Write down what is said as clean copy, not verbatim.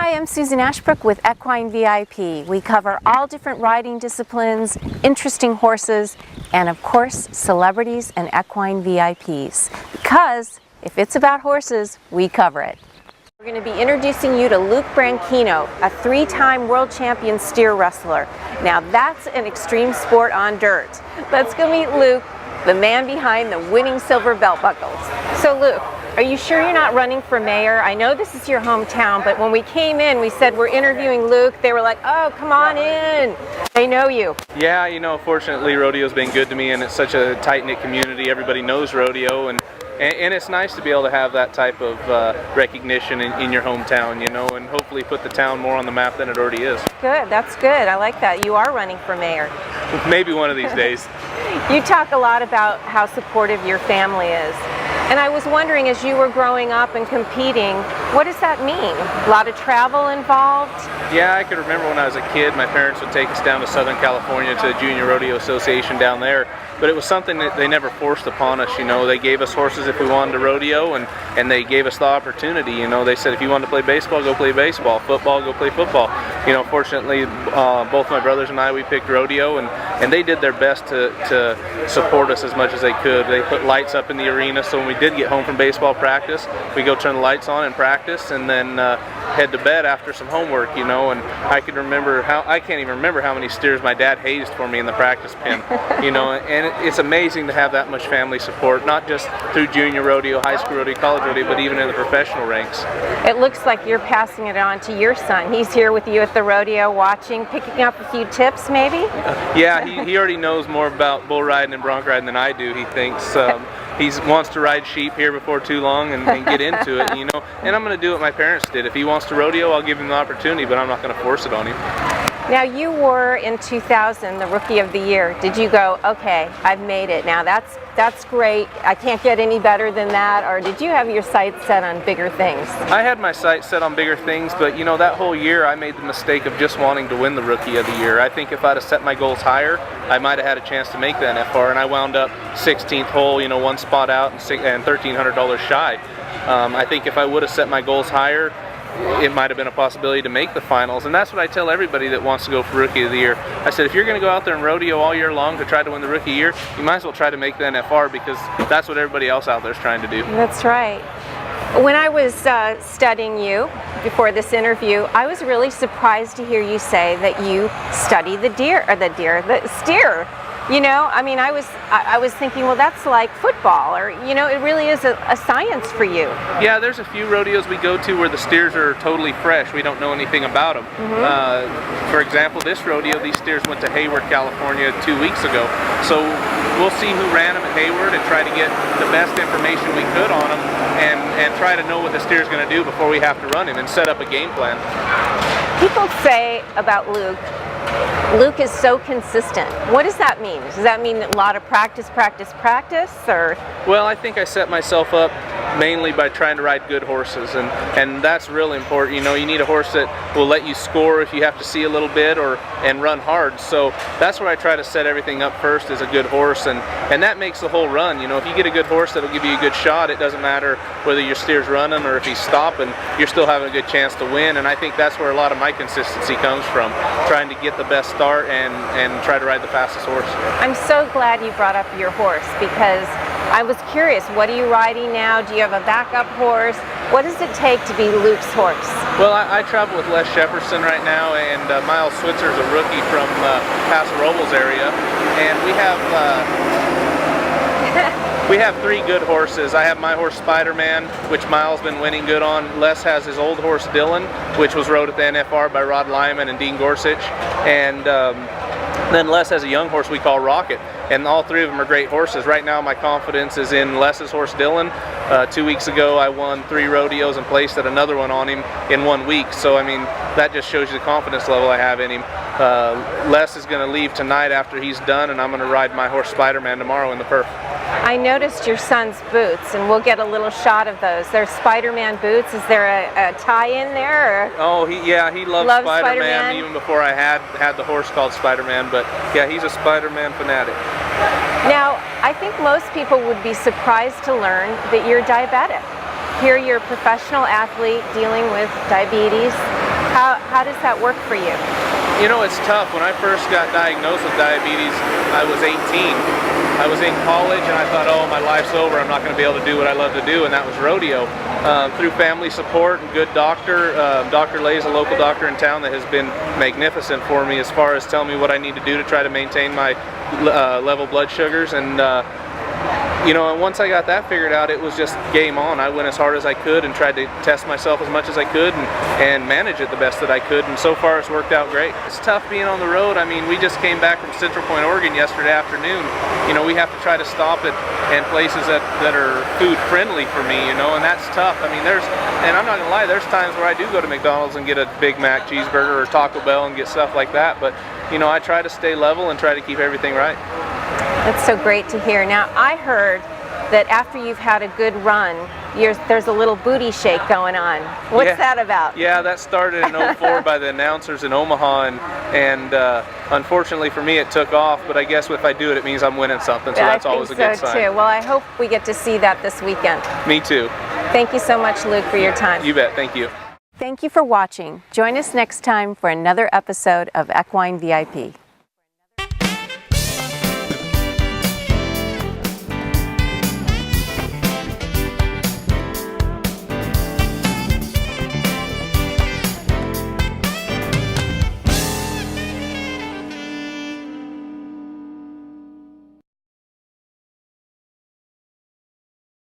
Hi, I'm Susan Ashbrook with Equine VIP. We cover all different riding disciplines, interesting horses, and of course, celebrities and equine VIPs. Because if it's about horses, we cover it. We're going to be introducing you to Luke Branquinho, a three-time world champion steer wrestler. Now that's an extreme sport on dirt. Let's go meet Luke, the man behind the winning silver belt buckles. So Luke, are you sure you're not running for mayor? I know this is your hometown, but when we came in, we said we're interviewing Luke. They were like, oh, come on in. They know you. Yeah, you know, fortunately, Rodeo's been good to me, and it's such a tight-knit community. Everybody knows Rodeo, and it's nice to be able to have that type of recognition in your hometown, you know, and hopefully put the town more on the map than it already is. Good, that's good. I like that. You are running for mayor. Maybe one of these days. You talk a lot about how supportive your family is. And I was wondering, as you were growing up and competing, what does that mean? A lot of travel involved? Yeah, I could remember when I was a kid, my parents would take us down to Southern California to the Junior Rodeo Association down there. But it was something that they never forced upon us, you know. They gave us horses if we wanted to rodeo, and they gave us the opportunity, you know. They said if you wanted to play baseball, go play baseball. Football, go play football. You know, fortunately, both my brothers and I, we picked rodeo, and they did their best to support us as much as they could. They put lights up in the arena, so when we did get home from baseball practice, we go turn the lights on and practice, and then head to bed after some homework, you know. And I can't even remember how many steers my dad hazed for me in the practice pen, you know. And it's amazing to have that much family support, not just through junior rodeo, high school rodeo, college rodeo, but even in the professional ranks. It looks like you're passing it on to your son. He's here with you at the rodeo watching, picking up a few tips maybe? Yeah, he already knows more about bull riding and bronc riding than I do, he thinks. He wants to ride sheep here before too long and get into it, you know. And I'm going to do what my parents did. If he wants to rodeo, I'll give him the opportunity, but I'm not going to force it on him. Now you were in 2000 the Rookie of the Year. Did you go, okay, I've made it now, that's great, I can't get any better than that, or did you have your sights set on bigger things? I had my sights set on bigger things, but you know, that whole year I made the mistake of just wanting to win the Rookie of the Year. I think if I'd have set my goals higher, I might have had a chance to make the NFR, and I wound up 16th hole, you know, one spot out and $1,300 shy. I think if I would have set my goals higher, it might have been a possibility to make the finals, and that's what I tell everybody that wants to go for Rookie of the Year. I said, if you're going to go out there and rodeo all year long to try to win the Rookie Year, you might as well try to make the NFR, because that's what everybody else out there is trying to do. That's right. When I was studying you before this interview, I was really surprised to hear you say that you study the steer. You know, I mean, I was thinking, well, that's like football, or, you know, it really is a science for you. Yeah, there's a few rodeos we go to where the steers are totally fresh. We don't know anything about them. For example, this rodeo, these steers went to Hayward, California 2 weeks ago. So we'll see who ran them at Hayward and try to get the best information we could on them, and try to know what the steer's going to do before we have to run him and set up a game plan. People say about Luke is so consistent. What does that mean? Does that mean a lot of practice, or? Well, I think I set myself up mainly by trying to ride good horses, and that's really important. You know, you need a horse that will let you score if you have to see a little bit and run hard. So that's where I try to set everything up first, is a good horse, and that makes the whole run. You know, if you get a good horse that'll give you a good shot, it doesn't matter whether your steer's running or if he's stopping, you're still having a good chance to win. And I think that's where a lot of my consistency comes from, trying to get the best start and try to ride the fastest horse. I'm so glad you brought up your horse, because I was curious, what are you riding now? Do you have a backup horse? What does it take to be Luke's horse? Well, I travel with Les Shepperson right now, and Miles Switzer's a rookie from Paso Robles area, and we have three good horses. I have my horse Spider-Man, which Miles been winning good on. Les has his old horse Dylan, which was rode at the NFR by Rod Lyman and Dean Gorsuch, and then Les has a young horse we call Rocket, and all three of them are great horses. Right now my confidence is in Les's horse Dylan. 2 weeks ago I won 3 rodeos and placed at another one on him in 1 week, so I mean, that just shows you the confidence level I have in him. Les is going to leave tonight after he's done, and I'm going to ride my horse Spider-Man tomorrow in the perf. I noticed your son's boots, and we'll get a little shot of those. They're Spider-Man boots. Is there a tie-in there? Or? Oh, he loves Spider-Man even before I had the horse called Spider-Man. But yeah, he's a Spider-Man fanatic. Now, I think most people would be surprised to learn that you're diabetic. Here you're a professional athlete dealing with diabetes. How does that work for you? You know, it's tough. When I first got diagnosed with diabetes, I was 18. I was in college and I thought, oh, my life's over. I'm not going to be able to do what I love to do, and that was rodeo. Through family support and good doctor, Dr. Lay's a local doctor in town that has been magnificent for me as far as telling me what I need to do to try to maintain my level blood sugars. And you know, and once I got that figured out, it was just game on. I went as hard as I could and tried to test myself as much as I could and manage it the best that I could, and so far it's worked out great. It's tough being on the road. I mean, we just came back from Central Point, Oregon yesterday afternoon. You know, we have to try to stop at places that are food friendly for me, you know, and that's tough. I mean, and I'm not gonna lie, there's times where I do go to McDonald's and get a Big Mac cheeseburger or Taco Bell and get stuff like that, but you know, I try to stay level and try to keep everything right. That's so great to hear. Now, I heard that after you've had a good run, there's a little booty shake going on. What's that about? Yeah, that started in 04 by the announcers in Omaha, and unfortunately for me it took off, but I guess if I do it, it means I'm winning something, so that's always a good sign. I think so too. Well, I hope we get to see that this weekend. Me too. Thank you so much, Luke, for your time. You bet, thank you. Thank you for watching. Join us next time for another episode of Equine VIP.